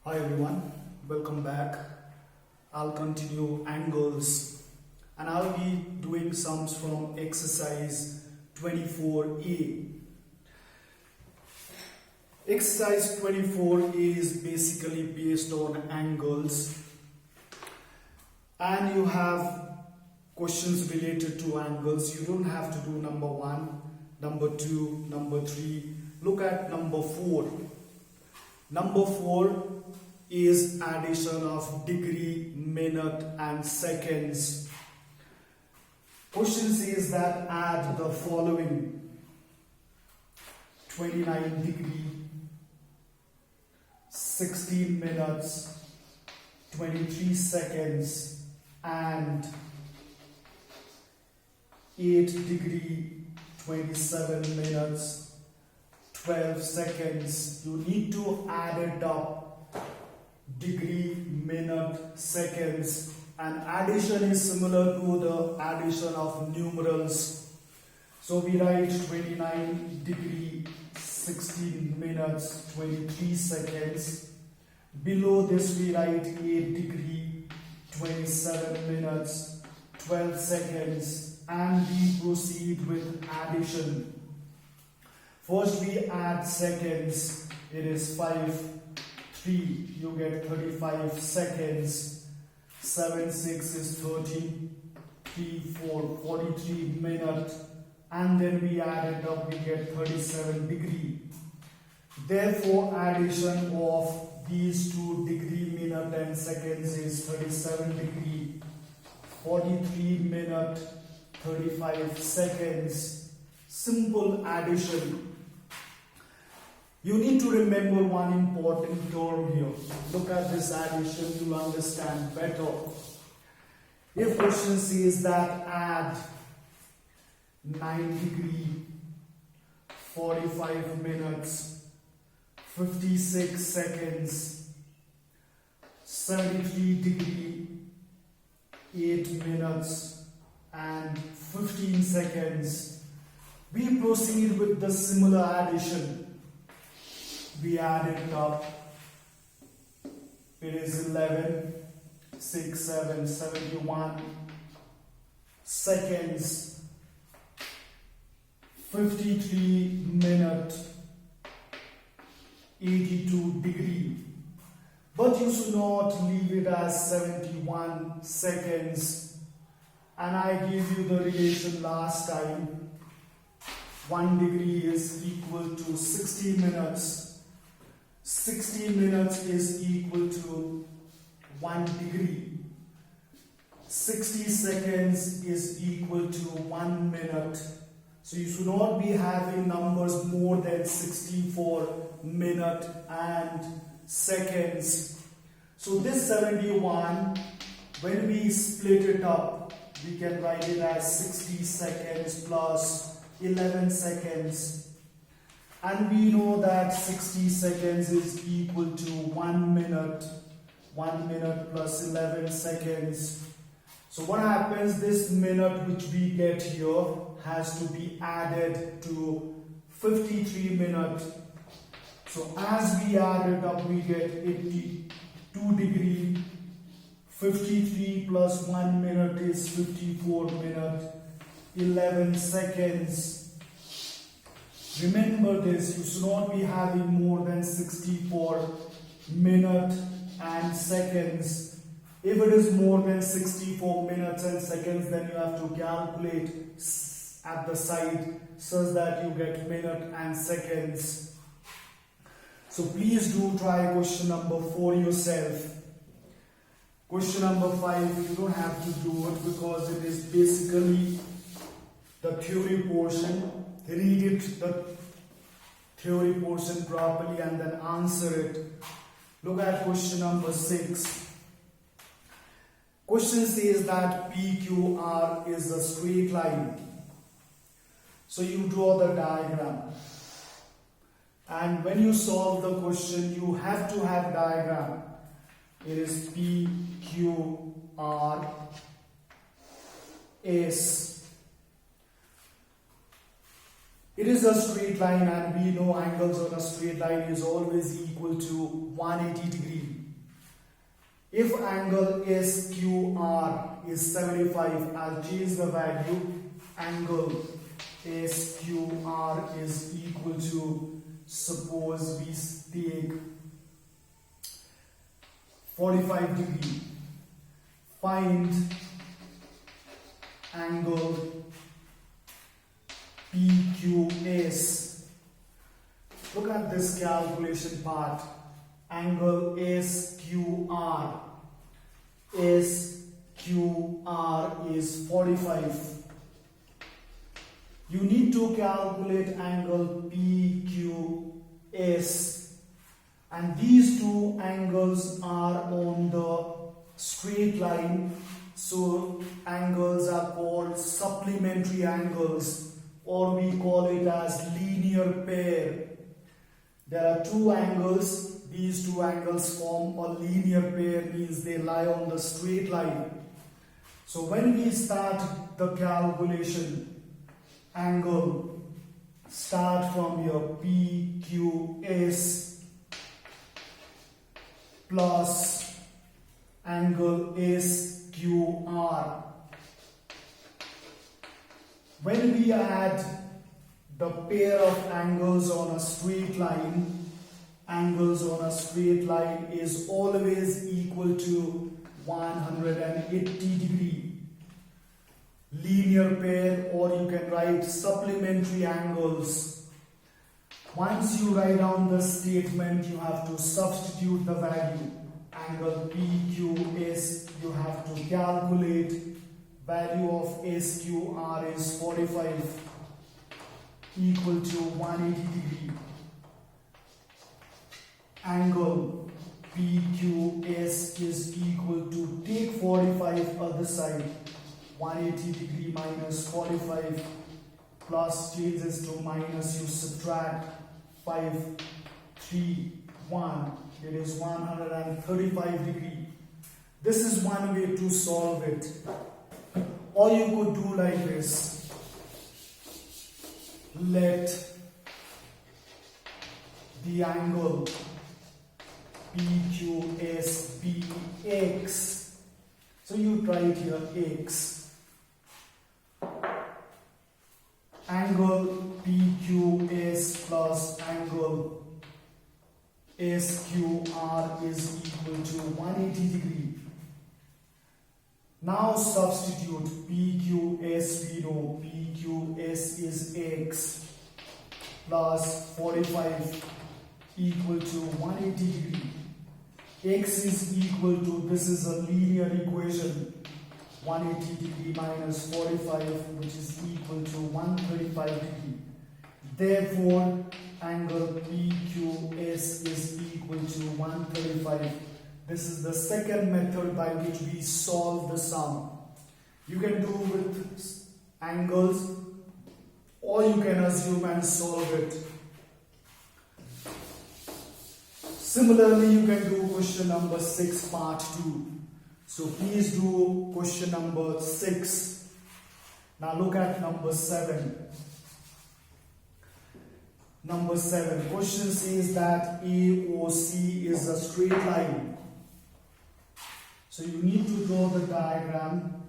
Hi everyone, welcome back. I'll continue angles and I'll be doing sums from exercise 24A. Exercise 24 is basically based on angles and you have questions related to angles. You don't have to do number 1, number 2, number 3. Look at number 4. Number 4 is addition of degree, minute and seconds. Question says that add the following: 29 degree, 16 minutes, 23 seconds and 8 degree, 27 minutes, 12 seconds. You need to add it up: degree, minute, seconds, and addition is similar to the addition of numerals. So we write 29 degree, 16 minutes, 23 seconds. Below this we write 8 degree, 27 minutes, 12 seconds, and we proceed with addition. First we add seconds. It is 5, 3, you get 35 seconds. 7, 6 is 30, 3, 4, 43 minutes, and then we add it up, we get 37 degree. Therefore, addition of these two, degree, minute and seconds, is 37 degree, 43 minute, 35 seconds. Simple addition. You need to remember one important term here. Look at this addition, you'll understand better. If question says that add 9 degree, 45 minutes, 56 seconds, 73 degree, 8 minutes and 15 seconds, we proceed with the similar addition. We add it up. It is 11, 6, 7, 71 seconds, 53 minutes, 82 degree. But you should not leave it as 71 seconds. And I gave you the relation last time. 1 degree is equal to 60 minutes. 60 minutes is equal to 1 degree. 60 seconds is equal to 1 minute. So you should not be having numbers more than 64 minute and seconds. So this 71, when we split it up, we can write it as 60 seconds plus 11 seconds. And we know that 60 seconds is equal to 1 minute. 1 minute plus 11 seconds. So what happens, this minute which we get here has to be added to 53 minutes. So as we add it up, we get 82 degree. 53 plus 1 minute is 54 minutes. 11 seconds. Remember this, you should not be having more than 64 minutes and seconds. If it is more than 64 minutes and seconds, then you have to calculate at the side so that you get minute and seconds. So please do try question number 4 yourself. Question number 5, you don't have to do it because it is basically the theory portion. Read it, the theory portion properly and then answer it. Look at question number 6. Question says that PQR is a straight line. So you draw the diagram. And when you solve the question, you have to have diagram. It is PQR S. It is a straight line and we know angles on a straight line is always equal to 180 degree. If angle SQR is 75, I'll change the value. Angle SQR is equal to, suppose we take 45 degree. Find angle PQS. Look at this calculation part. Angle SQR. SQR is 45. You need to calculate angle PQS, and these two angles are on the straight line, so angles are called supplementary angles, or we call it as linear pair. There are two angles. These two angles form a linear pair, means they lie on the straight line. So when we start the calculation, angle start from your PQS plus angle SQR. When we add the pair of angles on a straight line, angles on a straight line is always equal to 180 degree. Linear pair, or you can write supplementary angles. Once you write down the statement, you have to substitute the value. Angle PQS, you have to calculate. Value of SQR is 45, equal to 180 degree. Angle PQS is equal to, take 45 other side, 180 degree minus 45 plus changes to minus, you subtract 5, 3, 1, it is 135 degree. This is one way to solve it. Or you could do like this. Let the angle PQS be X. So you write here X. Angle PQS plus angle SQR is equal to 180 degree. Now substitute PQS, we know PQS is X plus 45 equal to 180 degree. X is equal to, this is a linear equation, 180 degree minus 45, which is equal to 135 degree. Therefore, angle PQS is equal to 135. This is the second method by which we solve the sum. You can do with angles, or you can assume and solve it. Similarly, you can do question number 6, part 2. So please do question number 6. Now look at number 7. Number 7. Question says that AOC is a straight line. So you need to draw the diagram.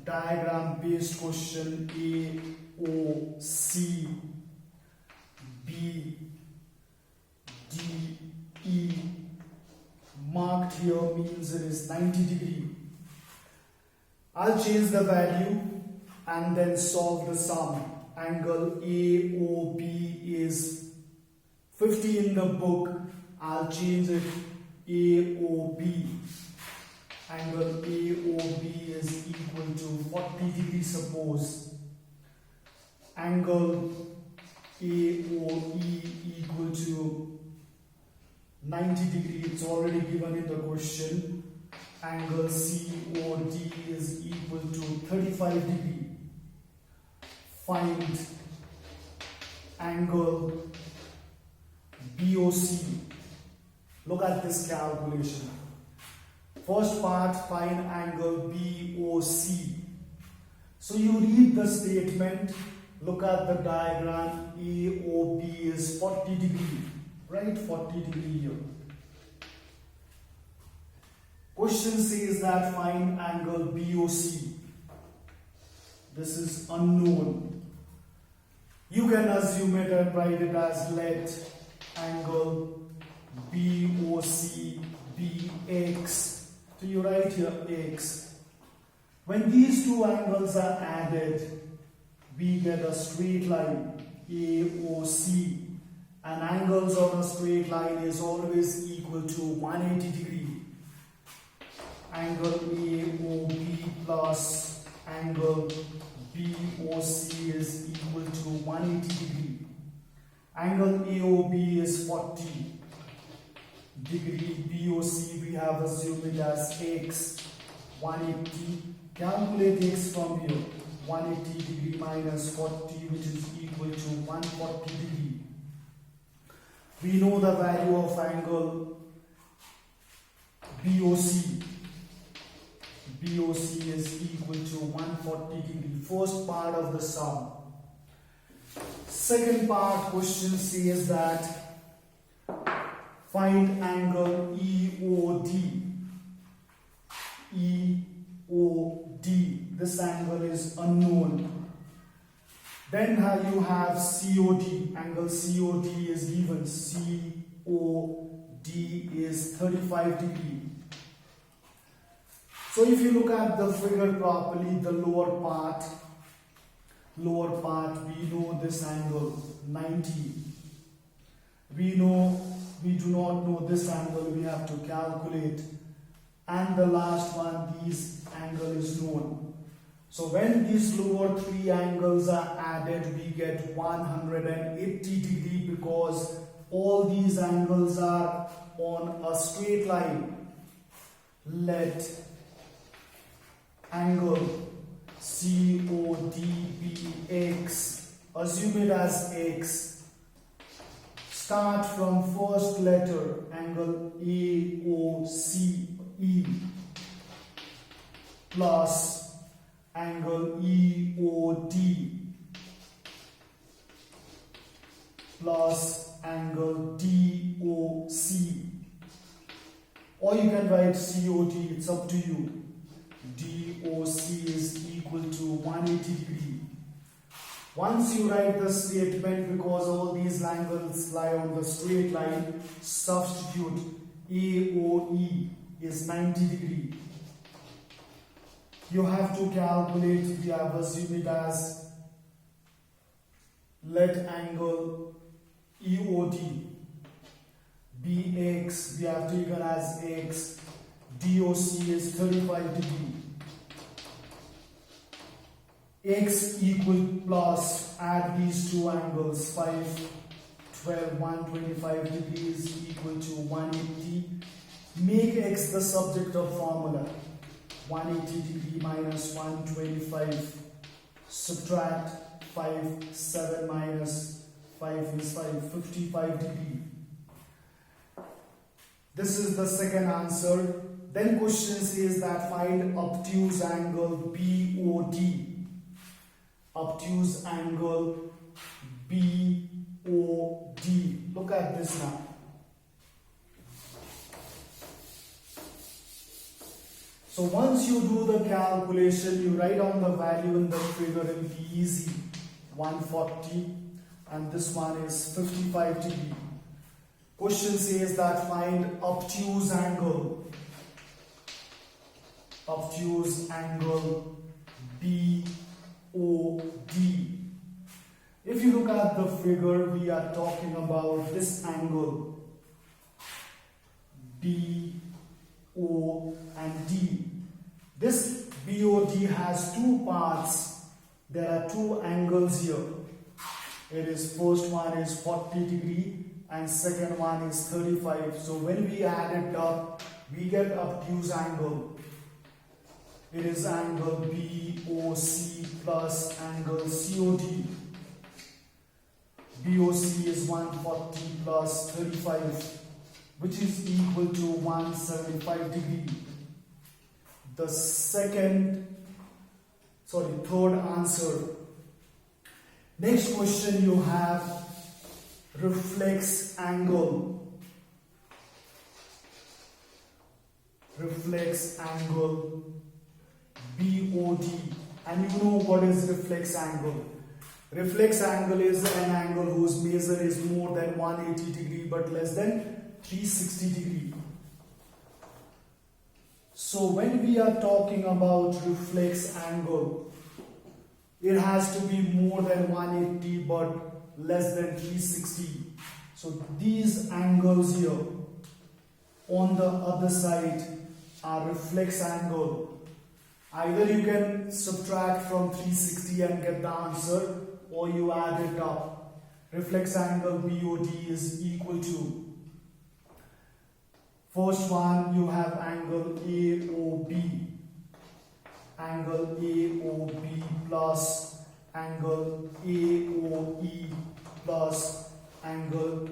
Diagram based question. AOC, B, D, E. Marked here means it is 90 degree. I'll change the value and then solve the sum. Angle AOB is 50 in the book. I'll change it AOB. Angle AOB is equal to 40 degrees, suppose. Angle AOE equal to 90 degree. It's already given in the question. Angle COD is equal to 35 degree. Find angle BOC. Look at this calculation. First part, find angle BOC. So you read the statement look at the diagram. AOB is 40 degree, right? 40 degree here. Question says that find angle BOC. This is unknown. You can assume it and write it as let angle BOC be X. So you write here X. When these two angles are added, we get a straight line AOC. And angles on a straight line is always equal to 180 degree. Angle AOB plus angle BOC is equal to 180 degree. Angle AOB is 40 degree. BOC we have assumed it as X, 180. Calculate X from here. 180 degree minus 40, which is equal to 140 degree. We know the value of angle BOC. BOC is equal to 140 degree. First part of the sum. Second part question says that find angle EOD. EOD. This angle is unknown. Then you have COD. Angle COD is given. COD is 35 degree. So if you look at the figure properly, the lower part, we know this angle 90. We do not know this angle, we have to calculate. And the last one, this angle is known. So when these lower three angles are added, we get 180 degree because all these angles are on a straight line. Let angle COD be X. Assume it as X. Start from first letter, angle AOCE plus angle EOD plus angle DOC. Or you can write COD, it's up to you. DOC is equal to 180 degree. Once you write the statement, because all these angles lie on the straight line, substitute AOE is 90 degree. You have to calculate, we have assumed it as let angle EOD be X, we have taken as X, DOC is 35 degree. X equal plus, add these two angles, 5, 12, 125 degrees equal to 180. Make X the subject of formula. 180 degree minus 125. Subtract 5, 7 minus 5 is 5, 55 degree. This is the second answer. Then question says that find obtuse angle BOD. Obtuse angle BOD. Look at this now. So once you do the calculation, you write down the value in the figure, it will be easy. 140 and this one is 55 degree. Question says that find obtuse angle. Obtuse angle BOD. If you look at the figure, we are talking about this angle BO and D. This BOD has two parts. There are two angles here. It is first one is 40 degree and second one is 35. So when we add it up, we get obtuse angle. It is angle BOC plus angle COD. BOC is 140 plus 35, which is equal to 175 degree. The third answer. Next question you have reflex angle. Reflex angle BOD. And you know what is reflex angle? Reflex angle is an angle whose measure is more than 180 degree but less than 360 degree. So when we are talking about reflex angle, it has to be more than 180 but less than 360. So these angles here on the other side are reflex angle. Either you can subtract from 360 and get the answer, or you add it up. Reflex angle BOD is equal to, first one you have angle AOB. Angle AOB plus angle AOE plus angle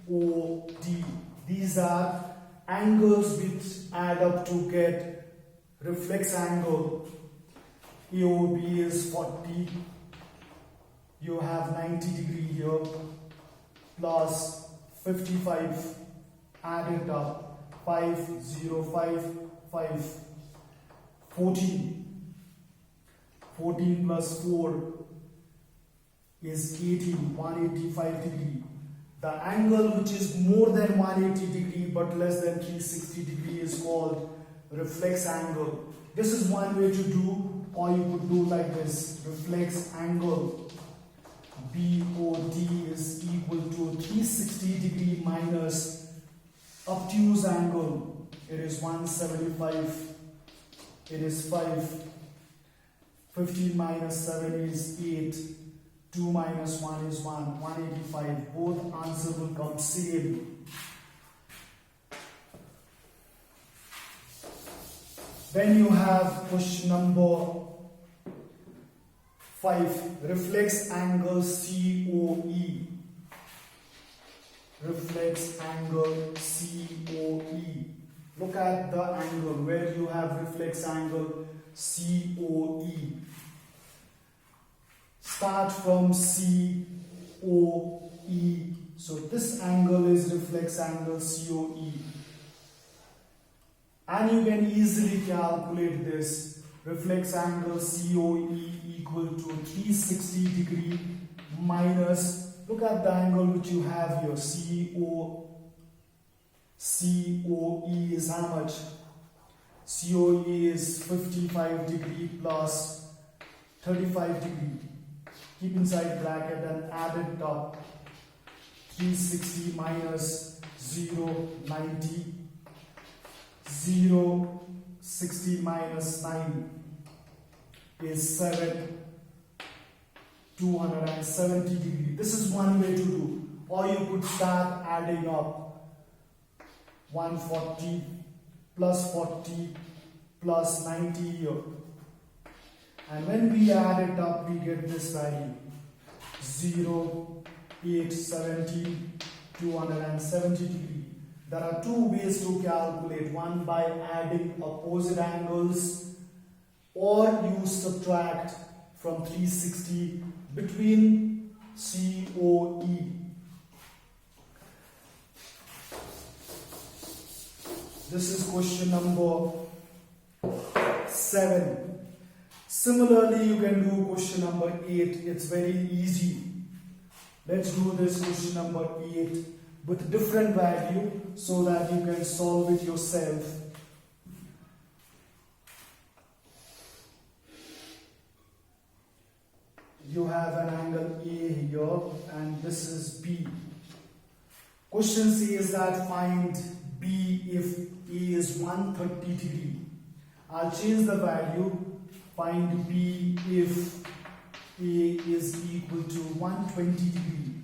EOD. These are angles which add up to get reflex angle. AOB is 40. You have 90 degree here plus 55. Add it up. 5, 0, 5, 5. 14. 14 plus 4 is 18, 185 degree. The angle which is more than 180 degree but less than 360 degree is called reflex angle. This is one way to do, or you could do like this. Reflex angle BOD is equal to 360 degree minus obtuse angle. It is 175. It is 5. 15 minus 7 is 8. 2 minus 1 is 1. 185. Both answers will come same. Then you have question number 5. Reflex angle COE. Reflex angle COE. Look at the angle where you have reflex angle COE. Start from COE. So this angle is reflex angle COE. And you can easily calculate this. Reflex angle COE equal to 360 degree minus, look at the angle which you have here, COE is how much? COE is 55 degree plus 35 degree. Keep inside bracket and add it up. 360 minus 0, 90. 0, 60 minus 9 is 7, 270 degree. This is one way to do. Or you could start adding up. 140 plus 40 plus 90 here. And when we add it up, we get this value. 0, 8, 17, 270 degree. There are two ways to calculate. One by adding opposite angles, or you subtract from 360 between COE. This is question number 7. Similarly, you can do question number 8. It's very easy. Let's do this question number 8 with different value so that you can solve it yourself. You have an angle A here and this is B. Question says that find B if A is 130 degree. I'll change the value. Find B if A is equal to 120 degree.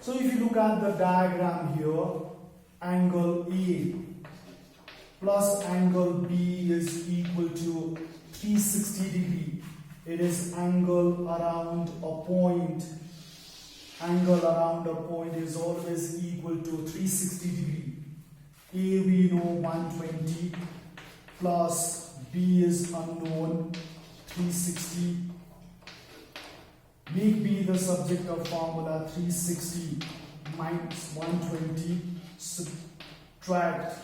So if you look at the diagram here, angle A plus angle B is equal to 360 degree. It is angle around a point. Angle around a point is always equal to 360 degree. A we know 120 plus B is unknown 360 Make B the subject of formula 360 minus 120. Subtract.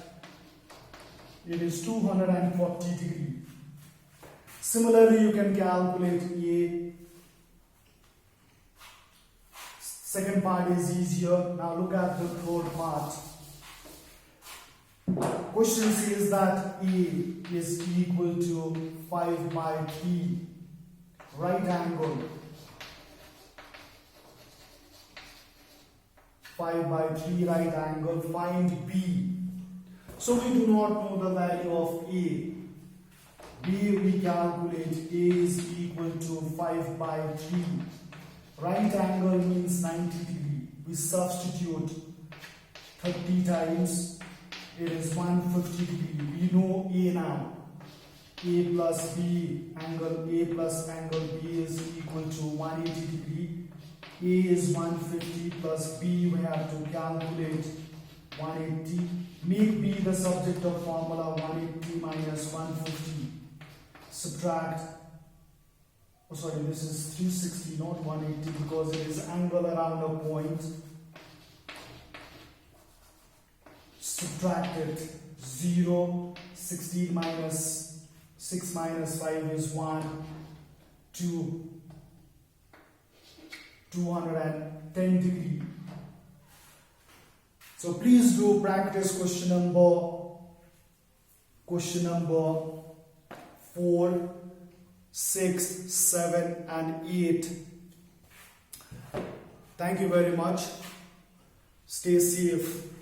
It is 240 degree. Similarly, you can calculate A. Second part is easier. Now look at the third part. Question says that A is equal to 5 by 3 right angle. 5 by 3 right angle. Find B. So we do not know the value of A. B we calculate A is equal to 5 by 3. Right angle means 90 degree. We substitute 30 times. It is 150 degree. We know A now. A plus B angle, A plus angle B is equal to 180 degree. A is 150 plus B we have to calculate 180. Make B the subject of formula 180 minus 150. Subtract. Oh sorry, this is 360 not 180 because it is angle around a point. Subtract it. 0. 16 minus 6 minus 5 is 1. 2. 210 degree. So please do practice question number 4, 6, 7 and 8. Thank you very much. Stay safe.